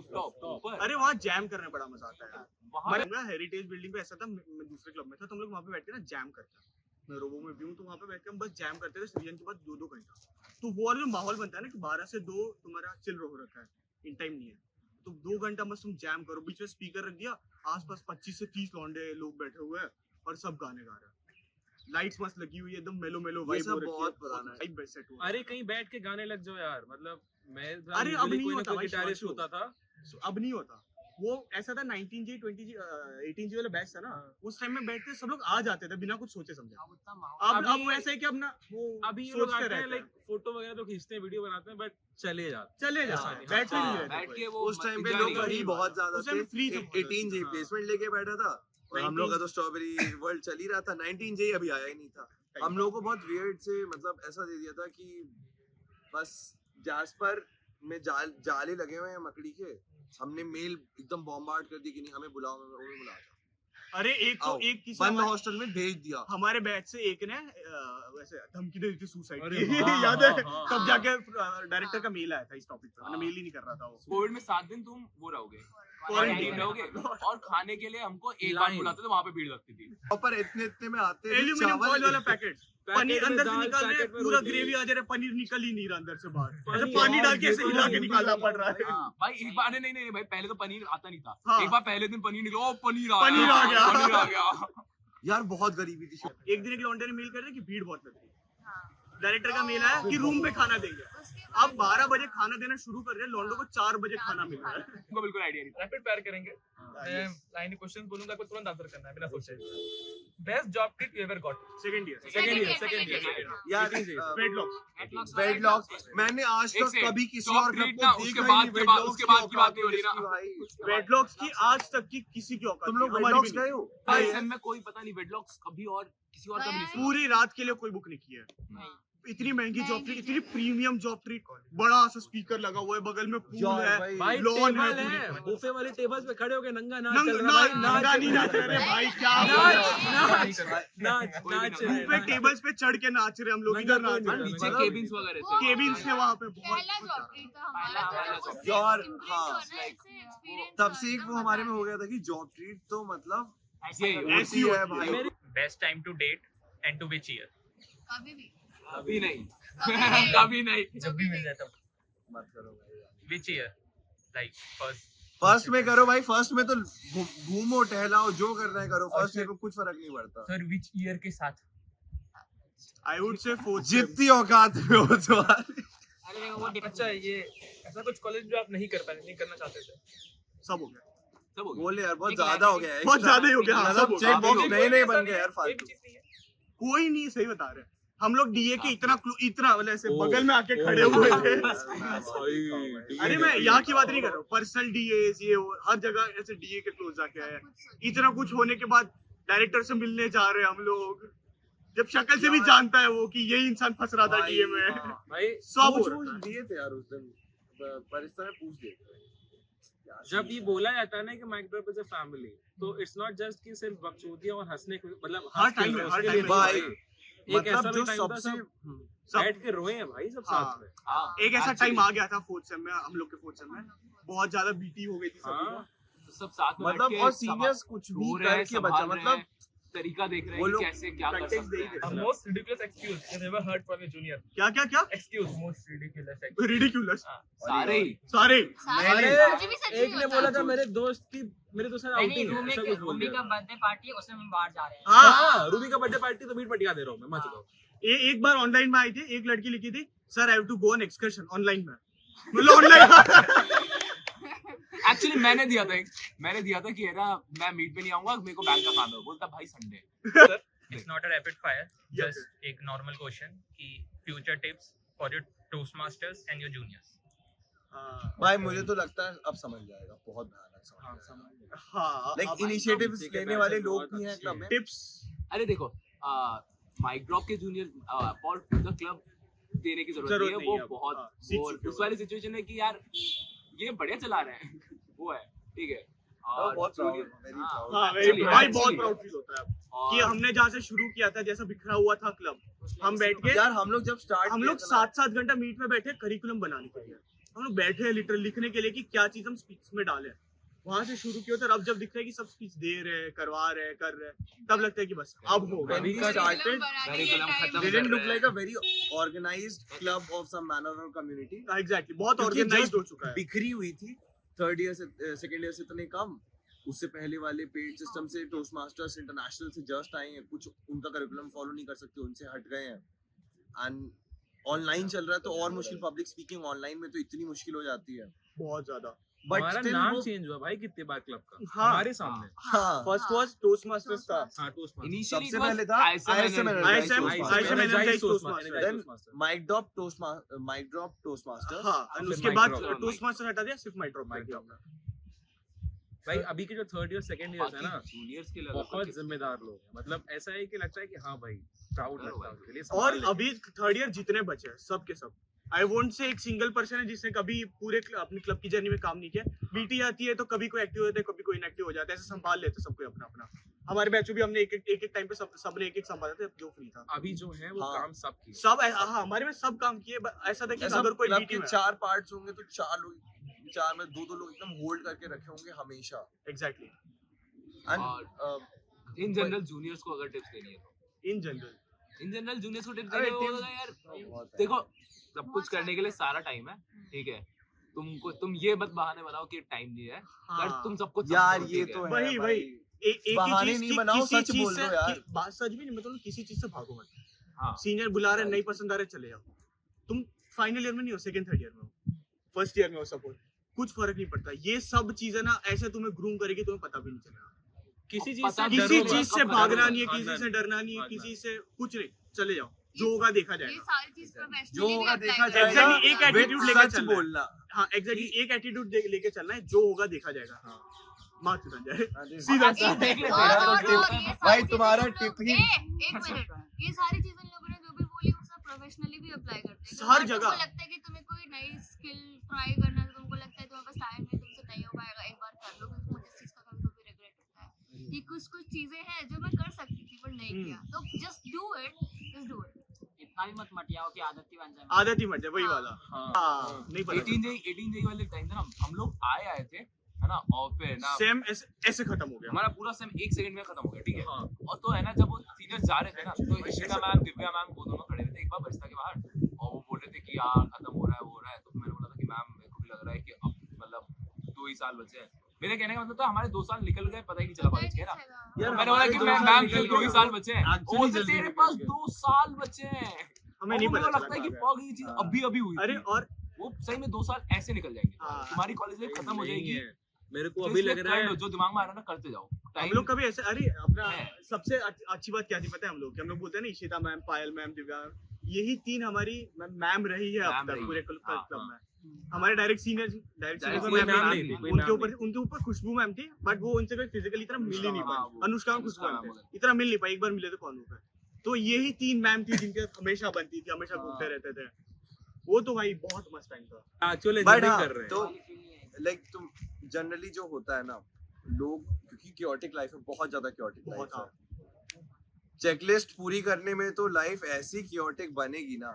ऊपर अरे वहाँ जैम करने बड़ा मजा आता है वहाँ हेरिटेज बिल्डिंग पे ऐसा था मैं दूसरे क्लब में था तो हम लोग वहाँ पे बैठ के ना जैम करते हैं मैं रोबो में भी हूँ तो वहाँ पे बैठ के हम बस जैम करते थे सीजन के बाद 2-2 घंटा तो वो वाला जो माहौल बनता है ना कि 12 से 2 तुम्हारा चिल हो रखा है इन टाइम नहीं है तो 2 घंटा बस तुम जैम करो बीच में स्पीकर रख दिया आसपास 25 से 30 लौंडे लोग बैठे हुए हैं और सब गाने गा रहे हैं लाइट्स मस्त लगी हुई है एकदम मेलो मेलो ये वाइब सब हो रखी है बहुत पुराना है। वाइब बेस्ट सेट हुआ अरे कहीं बैठ के गाने लग जाओ यार, मतलब मैं अरे अब नहीं कोई ना होता कोई भाई, गिटारिस्ट शिवांशु। होता था। अब नहीं होता वो ऐसा था 19G 20G 18G वाला बैच था ना उस टाइम में बैठते सब लोग आ जाते थे बिना कुछ सोचे समझे अब वो ऐसा है कि अब ना वो अभी ये लोग सोचते आते हैं रहते लाइक फोटो वगैरह तो खींचते हैं, वीडियो बनाते हैं, बट चले जाते चले जा ऐसा नहीं, बैठ हाँ, नहीं रहते बैठ कोई। के वो उस टाइम पे enjoy लोग नहीं फ्री करते। बहुत ज्यादा उस टाइम थे। free थे बहुत 18 जे हाँ। प्लेसमेंट लेके बैठा था और हम लोग का तो स्ट्रॉबेरी वर्ल्ड चल ही रहा था। 19 जे अभी आया ही नहीं था। हम लोगों को बहुत वियर्ड से मतलब ऐसा दे दिया था कि बस जैस्पर में जाले लगे हुए हैं मकड़ी के, हमने मेल एकदम बॉम्बार्ड कर दी कि नहीं हमें बुलाओ, हमें बुलाओ, अरे एक तो आओ। एक किसी बंद हमारे- हॉस्टल में भेज दिया। हमारे बैच से एक ने वैसे धमकी दे दी थी सुसाइड अरे की हाँ, याद है हाँ, तब हाँ। जाके डायरेक्टर का मेल आया था इस टॉपिक पे मैंने हाँ। मेल ही नहीं कर रहा था वो कोविड में 7 दिन तुम वो रहोगे Quarantine क्वारंटीन रहोगे और खाने के लिए हमको एक बार Line। बुलाते थे, वहाँ पे भीड़ लगती थी। प्रॉपर इतने में आते थे एल्यूमिनियम चावल फॉइल वाला पैकेट पनीर में अंदर से दाल, निकाल रहे पैकेट में पूरा रोटी। ग्रेवी आ जा रहा है पनीर निकल ही नहीं रहा अंदर से बाहर पानी ऐसे पानी यार, डाल के ये ऐसे तो हिला के नहीं निकालना भी पड़ रहा है हाँ, भाई एक बार नहीं भाई पहले तो पनीर आता नहीं था। हाँ। एक बार पहले दिन पनीर निकला, ओ पनीर पनीर आ गया। पनीर आ गया। यार बहुत गरीबी थी। एक दिन एक लॉन्डे ने मेल कर रहे कि भीड़ बहुत लग रही है हाँ। डायरेक्टर का मेल आया कि रूम पे खाना देंगे उसके अब 12 बजे खाना देना शुरू कर रहे हैं लॉन्डो को 4 बजे खाना मिल रहा है हमको बिल्कुल आइडिया नहीं था। रैपिड फायर करेंगे मैं लाइन क्वेश्चन बोलूंगा आपको तुरंत आंसर करना है बिना सोचे best job tip you ever got second year second year। यार वेट लॉस मैंने आज एक तक से कभी किसी top और क्लब treat ना, को उसके देखा बाद ही के नहीं। बाद- Weight उसके loss बाद की बात नहीं हो रही ना। इसकी भाई। वेट लॉस की आज तक की किसी की औकात तुम लोग नहीं, वेट हमारी लॉस भी गए नहीं। हो? ISM में कोई पता नहीं वेडलॉक्स कभी और किसी और का भी नहीं सुना। पूरी रात के लिए कोई बुक नहीं किया है इतनी महंगी जॉब ट्रीट इतनी प्रीमियम जॉब ट्रीट बड़ा सा स्पीकर लगा हुआ है बगल में पूल यार है भाई, भाई लॉन है टेबल है, बुफे वाले टेबल्स पे खड़े होके नंगा नाच नंग चल ना रहा है भाई, नंगा नहीं नाच रहे भाई क्या नाच नाच नाच नाच रहे पे हैं, टेबल्स पे चढ़ के नाच रहे हम लोग इधर नाच नंगा रहे कोई नीचे मतलब- केबिन्स वगैरह थे। केबिन्स थे वहाँ पे बहुत पहला जॉब ट्रीट था हमारा पहला तो job उससे यार, imprint हाँ, हुआ ना, इससे experience तब हुआ, से एक एकदम वो हमारे में मजा हो गया था कि जॉब ट्रीट तो मतलब ऐसे ही ऐसी होती है होती है। भाई। Best time to date and to which year? आया। कभी भी कभी नहीं कभी कभी नहीं। जब भी मिल जाए तब मत करो भाई। Which year? Like first. First में करो भाई, फर्स्ट में तो घूमो टहलाओ जो करना है करो, फर्स्ट में कुछ फर्क नहीं पड़ता। सर विच ईयर के साथ आई वुड से फोर्थ जितनी औकात में हो तो अच्छा ये ऐसा कुछ कॉलेज जो आप नहीं कर पाए नहीं करना चाहते थे सब हो गया सब हो गया। बोले यार बहुत एक ज्यादा हो गया है। बहुत ज्यादा ही हो गया हाँ, सब हो चेक गया। बॉक्स नए नए बन गए यार एक फालतू। भी चीज नहीं है कोई नहीं सही बता रहे हम लोग डीए के इतना मतलब ऐसे ओ, बगल में आके खड़े हुए थे भाई, अरे मैं यहाँ की बात नहीं कर रहा हूँ पर्सनल डीए ये वो, हर जगह ऐसे डीए के क्लोज जाके आए हैं इतना कुछ होने के बाद डायरेक्टर से मिलने जा रहे हैं हम लोग जब शक्ल से भी जानता है वो कि यही इंसान फंस रहा था डीए में भाई सब हो पूछ रहा था। दिए थे यार उस दिन परिस्ता में पूछ दिए थे। जब ये बोला जाता है ना कि माइक्रोवेव इज अ फैमिली, तो इट्स नॉट जस्ट कि सिर्फ बकचोदियां और हंसने के मतलब हर हंस के time में, लिए, हर उसके time लिए में भाई, भाई, एक ऐसा मतलब भी जो टाइम था सबसे सब बैठ के रोए हैं भाई सब हाँ। साथ में। हाँ, एक ऐसा actually, टाइम आ गया था फोर्थ सेम में हम लोग के फोर्थ सेम में बहुत ज्यादा बीटी हो गई थी सभी हाँ। को। सब साथ में मतलब बैठ के और सीनियर्स कुछ भी रो रहे हैं, करके बचा संभाल रहे मतलब हैं, तरीका देख रहे वो हैं कि लोग कैसे क्या कर context सकते दे हैं। ही The most ridiculous excuse you have ever heard from your junior. क्या क्या क्या Excuse, most ridiculous excuse. Ridiculous सारे ही सारे सारे अरे, मुझे भी सच में एक ने होता बोला है। था मेरे दोस्त से आउटिंग है, ऐसा कुछ बोल दिया था। बर्थडे पार्टी उसमें हम बाहर जा रहे हैं हाँ हाँ, रूबी का बर्थडे पार्टी तो मीट पटिया दे रहा हूँ मैं, मत चुका हूँ। एक बार ऑनलाइन में आई थी एक लड़की लिखी थी sir I have to go on excursion online में मतलब ऑनलाइन एक्चुअली मैंने दिया था कि ना मैं मीट पे नहीं आऊंगा, मेरे को बैंक का काम है। बोलता भाई Sunday. It's not a rapid fire. Just एक normal question कि future tips for your Toastmasters and your juniors. भाई मुझे तो लगता है अब समझ जाएगा, बहुत भयानक समझ जाएगा। हाँ लाइक इनिशिएटिव्स लेने वाले लोग भी हैं क्लब में। टिप्स अरे देखो माइक ड्रॉप के जूनियर फॉर द क्लब देने की जरूरत नहीं है। नहीं वो है अब। बहुत हाँ, सीख वो चुके उस वाली सिचुएशन है कि यार ये बढ़िया चला रहे हैं वो है ठीक है। और बहुत junior- proud, very हाँ, proud। हाँ actually, भाई बहुत actually। प्राउड फील होता है और कि हमने जहाँ से शुरू किया था जैसा बिखरा हुआ था क्लब हम बैठ के यार हम लोग जब स्टार्ट हम लोग 7-7 घंटा मीट में बैठे करिकुलम बनाने के लिए हम लोग बैठे हैं लिटरली लिखने के लिए कि क्या चीज हम स्पीच में डालें, वहां से शुरू किया था। अब जब दिख रहा है कि सब स्पीच दे रहे हैं, करवा रहे हैं, कर रहे हैं, तब लगता है कि बस अब होगा। When we started, they didn't look like a very organized club of some manner or community. Exactly, बहुत क्योंकि ऑर्गेनाइज्ड जब हो चुका है। बिखरी हुई थी, थर्ड ईयर से सेकंड ईयर से इतने कम, उससे पहले वाले पेड सिस्टम से टोस्ट मास्टर्स इंटरनेशनल से जस्ट आए हैं, कुछ उनका करिकुलम फॉलो नहीं कर सकते, उनसे हट गए हैं, एंड ऑनलाइन चल रहा है तो और मुश्किल। पब्लिक स्पीकिंग ऑनलाइन में तो इतनी मुश्किल हो जाती है, बहुत ज्यादा। बट हमारा स्टिल नाम चेंज हुआ भाई कितने बार क्लब का, हाँ। हमारे सामने। हाँ, फर्स्ट वाज टोस्ट मास्टर्स था, हाँ, टोस्ट Initially सबसे it was पहले था ISM ISM Energized Toastmasters। Then mic drop Toastmasters. हाँ, और फिर उसके mic बाद drop। टोस्ट मास्टर हटा दिया, सिर्फ माइक ड्रॉप Mic drop। भाई अभी के जो थर्ड ईयर सेकंड ईयर है ना, जूनियर्स के बहुत जिम्मेदार लोग हैं। मतलब ऐसा है कि लगता है कि हाँ भाई प्राउड लगता है उनके लिए। और संभाल अभी थर्ड ईयर जितने बचे हैं सब के सब, आई वोंट से एक सिंगल पर्सन है जिसने कभी पूरे अपनी क्लब की जर्नी में काम नहीं किया। बीटी आती है तो कभी कोई एक्टिव होता है, कभी कोई इनएक्टिव हो जाता है, ऐसे संभाल लेते सब कोई अपना अपना। हमारे बैच में भी हमने एक टाइम पे सबने एक संभाला था जो फ्री था। अभी जो है वो हाँ। काम सब किए। सब हाँ, हमारे में सब काम किए। ऐसा था कि ऐसा अगर कोई क्लब बीटी के में 4 पार्ट्स होंगे तो 4 लोग, 4 में 2 लोग एकदम होल्ड करके रखे होंगे हमेशा। Exactly, and in general juniors को अगर टिप्स देनी है तो इन जनरल जूनियर्स को टिप्स अरे देनी tips होगा यार। बहुत है। देखो सब कुछ करने के लिए सारा टाइम है, ठीक है। तुम ये मत बहाने बनाओ कि टाइम नहीं है, हाँ। तुम सब कुछ यार समझो, ये ठीक तो है। है वही भाई। एक ही बहाने चीज नहीं की बनाओ, किसी सच चीज बोल से दो यार। बात सच भी नहीं, मतलब किसी चीज से भागो मत। हाँ। सीनियर बुला रहे, नहीं पसंद आ रहे, चले जाओ। तुम फाइनल ईयर में नहीं हो, सेकंड थर्ड ईयर में हो, फर्स्ट ईयर में हो, सपोज, कुछ फर्क नहीं पड़ता। ये सब चीजें ना ऐसे तुम्हें ग्रूम करेगी, तुम्हें पता भी नहीं चलेगा। किसी चीज पता से नहीं, किसी डरो मत, चीज से अपना भागना डरो नहीं है, मत, किसी से डरना नहीं है, भागना किसी से कुछ नहीं, चले जाओ, जो होगा देखा ये जाएगा। सारी चीज जो प्रोफेशनली भी होगा अप्लाई देखा करना है। जाएगा। Exactly, एक With attitude लेके सच चलना है। बोलना। हाँ एग्जैक्टली, एक एटीट्यूड लेके चलना है, जो होगा देखा जाएगा। हाँ। मार्क्स बन जाए अरे सीधा एक- सा। देख लेते और- हैं, और- तो और tip- ये भाई, सारी तुम्हारा चीजें हम tip लोग- ही- एक मिनट, ये सारी चीजें इन लोगों ने जो भी बोली वो सब प्रोफेशनली भी अप्लाई करते हैं। हर अगर जगह। तुमको लगता है कि तुम्हें कोई नई स्किल ट्राई करना है, तुमको लगता है तुम्हारे पास टाइम नहीं, तुमसे नहीं हो पाएगा, एक बार कर लो, क्योंकि मुझे इस चीज का कभी कभी रिग्रेट होता है कि कुछ चीजें हैं जो मैं कर सकती थी पर नहीं किया। तो जस्ट डू इट। इतना भी मत मटियाओ कि आदत ही बन जाए। आदत ही मत जाए, वही हाँ। वाला। हाँ। हाँ, नहीं पता 18 J वाले टाइम था ना, हम लोग आए थे, है ना, और फिर ना सेम ऐसे खत्म हो गया। हमारा पूरा सेम 1 सेकंड में खत्म हो गया, ठीक है। हाँ। और तो है ना, जब वो सीनियर्स जा रहे थे ना, तो इशिता मैम, दिव्या मैम, वो दोनों खड़े हुए थे एक बार बरिस्ता के बाहर, और वो बोल रहे थे कि यार खत्म हो रहा है। तो मैंने बोला था कि मैम मेरे को भी लग रहा है कि अब मतलब 2 ही साल बचे हैं। मेरे कहने का मतलब था हमारे 2 साल निकल गए, पता ही नहीं चला कॉलेज के ना। यार, मैंने बोला कि हमारे मैम निकल सिर्फ 2 ही गए। साल बचे हैं। Actually वो तो जल्दी तेरे निकल पास गए। 2 साल बचे हैं। हमें नहीं और पता मुझे लगता है कि चला। फॉग ये चीज अभी हुई अरे थी। और वो सही में 2 साल ऐसे निकल जाएंगे, हाँ। तुम्हारी कॉलेज लाइफ खत्म हो नहीं जाएगी। है। मेरे को तो अभी इसलिए लग रहा कर है लो, जो दिमाग में आ रहा है ना करते जाओ। हम लोग कभी ऐसे, अरे अपना है। सबसे अच्छी बात क्या थी पता है हम लोग कि हम लोग बोलते हैं ना, इशिता मैम, पायल मैम, दिव्या मैम, यही 3 हमारी मैम रही है अब मैम तक रही पूरे है। क्लब हाँ, में। हमारे डायरेक्ट सीनियर कोई मैम नहीं थी, कोई मैम उनके ऊपर खुशबू मैम थी, बट वो उनसे कोई फिजिकली इतना मिल ही नहीं हाँ, पाई। वो अनुष्का मैम, खुशबू अनुष्का मैम मैम थे, इतना मिल नहीं पाई। एक बार मिले तो कौन होगा। तो यही 3 मैम थी जिनके साथ हमेशा बनती थी, हमेशा घूमते रहते थे। वो तो भाई बहुत मस्त टाइम था। एक्चुअली बट हाँ, कर रहे हैं। तो लाइक तुम जनरली जो होता है ना, लोग क्योंकि क्योटिक लाइफ है, बहुत ज्यादा क्योटिक बहुत, लाइफ है। चेकलिस्ट पूरी करने में तो लाइफ ऐसी क्योटिक बनेगी ना,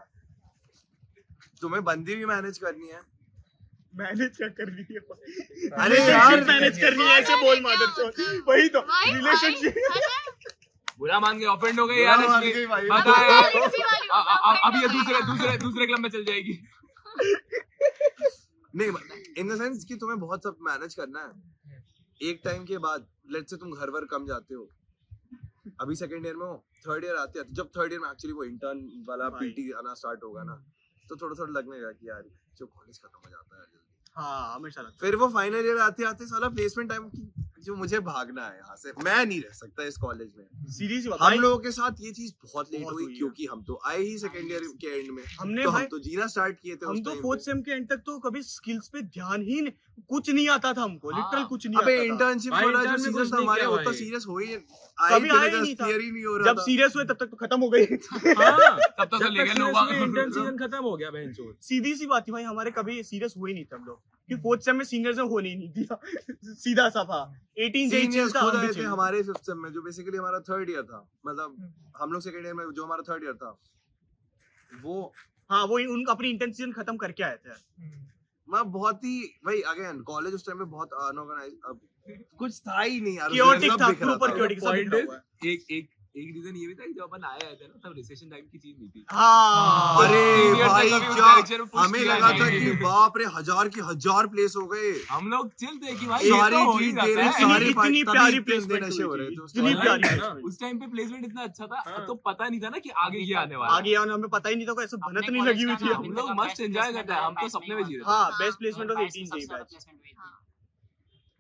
तुम्हें बंदी भी मैनेज करनी है। मैनेज क्या कर रही है? अरे यार, रिलेशनशिप मैनेज करनी है, ऐसे बोल मादर चोद। वही तो भाई, रिलेशनशिप। बुरा मान के ऑफेंड हो गए बुरा यार मान इसलिए। गई भाई। बता यार, इसी वाली बात अब ये है। दूसरे क्लब में चल जाएगी। नहीं, इन द सेंस कि तुम्हें बहुत सब मैनेज करना है। एक टाइम के बाद लेट्स से तुम घर वर कम जाते हो, अभी सेकंड ईयर में हो, थर्ड ईयर आते जब थर्ड ईयर में एक्चुअली वो इंटर्न वाला भाई। पीटी आना स्टार्ट होगा ना, तो थोड़ा लगने लगा कि यार जो कॉलेज खत्म हो जाता है जल्दी। हाँ, हमेशा लगता फिर वो फाइनल ईयर आते आते साला प्लेसमेंट टाइम की जो मुझे भागना है यहाँ से, मैं नहीं रह सकता इस कॉलेज में। है। सीरियस बात हम भाई, लोगों के साथ ये चीज बहुत लेट बहुत हुई हुई है। क्योंकि हम तो आए ही सेकंड ईयर के एंड में, हमने तो भाई हम तो जीना स्टार्ट किए थे हम उस तो टाइम फोर्थ पे। सेम के एंड तक तो कभी स्किल्स पे ध्यान ही नहीं, कुछ नहीं आता था हमको, हाँ। लिटरल कुछ नहीं अबे आता था। इंटर्नशिप भाई, वाला जो intern में सीजन कुछ था नहीं हमारे किया उतना भाई। सीरियस हो ही कभी आया ही नहीं था। क्लियर ही नहीं हो रहा जब था। सीरियस हुए तब तक तो खत्म हो गई। हाँ, तब तक तो लीगल होगा। इंटर्न सीजन खत्म हो गया बहनचोद। सीधी सी बात थी भाई, हमारे कभी सीरियस हुए नहीं थे हम लोग कि फोर्थ सेम में सीनियर्स ने होने ही नहीं दिया। सीधा सा था 18 जे सीनियर्स था, खुद हम भी आए थे चाहिए। हमारे फिफ्थ सेम में, जो बेसिकली हमारा थर्ड ईयर था। मतलब हम लोग सेकंड ईयर में, जो हमारा थर्ड ईयर था वो हाँ, वो उन अपनी इंटर्न सीजन खत्म करके आए थे। मैं बहुत ही भाई अगेन कॉलेज उस टाइम में बहुत अनऑर्गेनाइज कुछ था ही नहीं यार Chaotic सब था, बिखरा proper था। chaotic, सब पॉइंट बिखरा हुआ है। एक रीजन ये भी था कि जब अपन आए थे ना तब रिसेशन टाइम की चीज नहीं थी हाँ अरे Seniors ने भाई कभी उस क्या direction में push हमें किया लगा था नहीं। कि बाप रे 1000 की 1000 प्लेस हो गए हम लोग चिल थे कि भाई ये सारी तो हो ही चीज दे जाता रहे है। सारे इतनी तभी प्यारी इतने placement नशे हो हुई रहे थी। थे उस इतनी time। प्यारी है ना? placement। उस टाइम पे प्लेसमेंट इतना अच्छा था हाँ। तो पता नहीं था ना कि आगे ये आने वाला है। आगे आने हमें पता ही नहीं था कोई ऐसा भनक अपने नहीं लगी हुई college थी का हम अभी लोग तक मस्त best एंजॉय placement करते हैं हम तो batch सपने में में जी रहे थे हाँ हाँ, बेस्ट प्लेसमेंट मेरे ऑफ batch में 18 सबसे थी ज्यादा बैच placement हुई थी।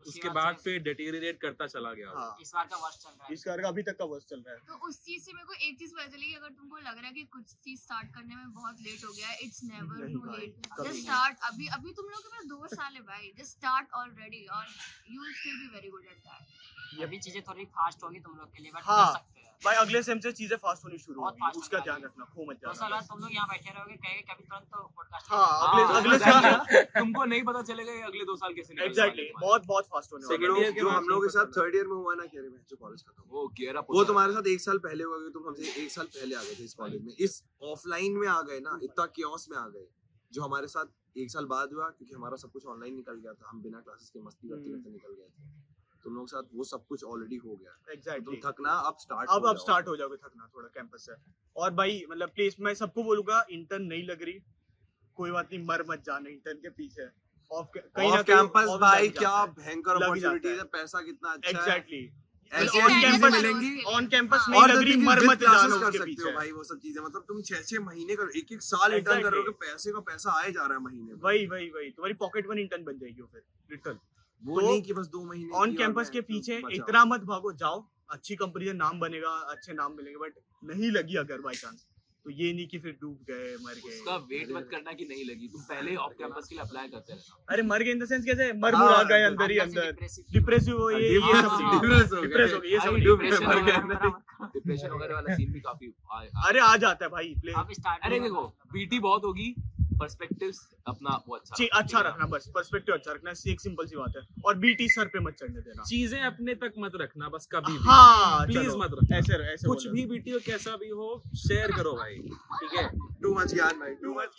उसके बाद फिर डिटेरिएट करता चला गया। हाँ इस बार का वर्स्ट चल रहा है। इस कार का अभी तक का वर्स्ट चल रहा है। तो उस चीज से मेरे को एक चीज पता चली कि अगर तुमको लग रहा है कि कुछ चीज स्टार्ट करने में बहुत लेट हो गया है, इट्स नेवर नहीं टू भाई, लेट। कभी जस्ट नहीं। स्टार्ट अभी अभी तुम लोग के पास 2 साल है भाई, जस्ट स्टार्ट ऑलरेडी और you will still be very good at that. अभी चीजें थोड़ी फास्ट होगी तुम लोग के लिए, बट हाँ। कर सकते हैं। भाई अगले सेम से चीजें फास्ट होनी शुरू बहुत होगी, fast उसका होने ध्यान वाली है। रखना, खो मत 2 साल जाना। बाद तुम लोग यहाँ बैठे रहोगे, कहेंगे कभी तुरंत तो पॉडकास्ट हाँ हाँ, अगले अगले सेम तुमको नहीं पता चलेगा ये अगले 2 साल कैसे निकलने एग्जैक्टली वाले हैं। बहुत बहुत फास्ट होने Second वाला year है। के जो बाद हम लोगों के साथ पता थर्ड ईयर में हुआ ना कि अरे मैं कॉलेज खत्म वो गेरा वो तुम्हारे साथ 1 साल पहले हुआ क्योंकि तुम हमसे 1 साल पहले आ गए थे इस कॉलेज में इस ऑफलाइन में आ गए ना इतना क्योस में आ गए जो हमारे साथ 1 साल बाद हुआ क्योंकि हमारा सब कुछ ऑनलाइन निकल गया था हम बिना क्लासेस के मस्ती करते करते निकल गए थे तुम लोगों के साथ वो सब कुछ ऑलरेडी हो गया तुम एग्जैक्टली थकना अब स्टार्ट अब स्टार्ट हो जाओगे थकना थोड़ा कैंपस से। और भाई मतलब प्लेस मैं सबको बोलूंगा इंटर्न नहीं लग रही कोई बात नहीं, मर मत जाना इंटर्न के पीछे। ऑफ कहीं ना ऑफ कैंपस off भाई लग क्या जाता है। भयंकर लग अपॉर्चुनिटी जाता है पैसा कितना अच्छा है एग्जैक्टली ऐसे on चीजें campus मिलेंगी ऑन कैंपस हाँ। नहीं और लग रही, मर मत क्लासेस जाना कर उसके सकते हो पीछे। भाई वो सब चीजें मतलब तुम 6-6 महीने का 1-1 साल इंटर्न कर रहे हो Exactly. पैसे का पैसा आए जा रहा है महीने में वही तुम्हारी पॉकेट मनी इंटर्न बन जाएगी वो फिर लिटरल। वो तो नहीं कि बस 2 महीने ऑन की और कैंपस मैं के पीछे बचा। इतना मत भागो, जाओ अच्छी कंपनी से नाम बनेगा, अच्छे नाम मिलेंगे, बट नहीं लगी अगर बाई चांस तो ये नहीं कि फिर डूब गए मर उसका गए। वेट मत करना कि नहीं लगी तुम पहले ऑफ कैंपस के लिए अप्लाई करते रहना अरे मर गए इन द सेंस कैसे मर हाँ, मुड़ आ गए अंदर ही अंदर से अंदर depressive डिप्रेसिव हो ये Depress- सब चीजें। depress हो गए। डिप्रेस हो गए ये सब भाई, नहीं। डिप्रेशन मर गए वगैरह- डिप्रेशन वगैरह वाला सीन भी काफी अरे आ जाता है भाई प्ले अब स्टार्ट अरे देखो बीटी बहुत होगी पर्सपेक्टिव्स अपना वो अच्छा अच्छा रखना, बस पर्सपेक्टिव अच्छा रखना, एक सिंपल सी बात है। और बीटी सर पे मत चढ़ने देना। चीजें अपने तक मत रखना बस कभी भी। हाँ प्लीज चलो, मत रखना। ऐसे कुछ भी बीटी हो कैसा भी हो शेयर करो भाई, ठीक है। टू मच ज्ञान भाई टू मच